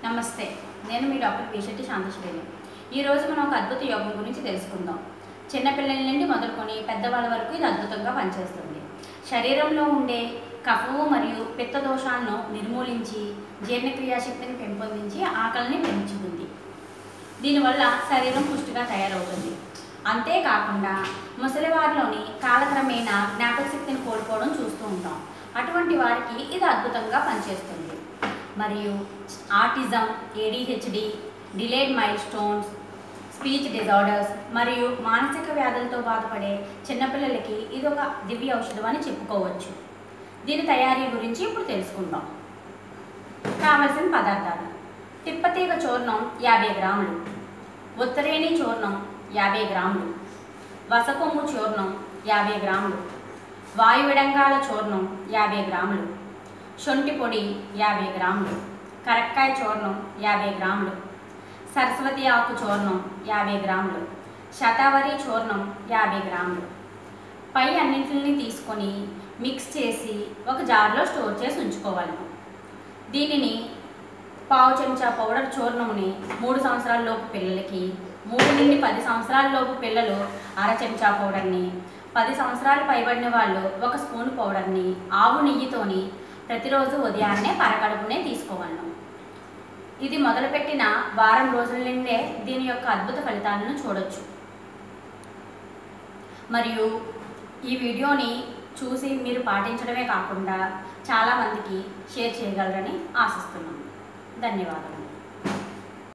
నమస్తే, నేను మీ డాక్టర్ పీశెట్టి శాంతశ్రేణి. ఈరోజు మనం ఒక అద్భుత యోగం గురించి తెలుసుకుందాం. చిన్నపిల్లల నుండి మొదలుకొని పెద్దవాళ్ళ వరకు ఇది అద్భుతంగా పనిచేస్తుంది. శరీరంలో ఉండే కఫము మరియు పిత్త దోషాలను నిర్మూలించి జీర్ణక్రియాశక్తిని పెంపొందించి ఆకలిని పెంచుతుంది. దీనివల్ల శరీరం పుష్టిగా తయారవుతుంది. అంతేకాకుండా ముసలివారిలోని కాలక్రమేణా జ్ఞాపకశక్తిని కోల్పోవడం చూస్తూ ఉంటాం. అటువంటి వారికి ఇది అద్భుతంగా పనిచేస్తుంది. మరియు autism, ADHD, delayed mile stones, speech disorders మరియు మానసిక వ్యాధులతో బాధపడే చిన్నపిల్లలకి ఇది ఒక దివ్య ఔషధం అని చెప్పుకోవచ్చు. దీని తయారీ గురించి ఇప్పుడు తెలుసుకుందాం. కావలసిన పదార్థాలు: తిప్పతీగ చూర్ణం 50 గ్రాములు, ఉత్తరేణి చూర్ణం 50 గ్రాములు, వసకొమ్ము చూర్ణం 50 గ్రాములు, వాయువిడంగాల చూర్ణం 50 గ్రాములు, శొంఠి పొడి 50 గ్రాములు, కరక్కాయ చూర్ణం 50 గ్రాములు, సరస్వతి ఆకు చూర్ణం 50 గ్రాములు, శతావరి చూర్ణం 50 గ్రాములు. పై అన్నింటిని తీసుకొని మిక్స్ చేసి ఒక జార్లో స్టోర్ చేసి ఉంచుకోవాలి. దీనిని పావు చెంచా పౌడర్ చూర్ణంని 3 సంవత్సరాల లోపు పిల్లలకి, 3 నుండి 10 సంవత్సరాల లోపు పిల్లలు అర చెంచా పౌడర్ని, 10 సంవత్సరాలు పైబడిన వాళ్ళు 1 స్పూన్ పౌడర్ని ఆవు నెయ్యితోని ప్రతిరోజు ఉదయాన్నే పరకడుపునే తీసుకోగలను. ఇది మొదలుపెట్టిన వారం రోజుల నుండే దీని యొక్క అద్భుత ఫలితాలను చూడొచ్చు. మరియు ఈ వీడియోని చూసి మీరు పాటించడమే కాకుండా చాలామందికి షేర్ చేయగలరని ఆశిస్తున్నాను. ధన్యవాదాలు.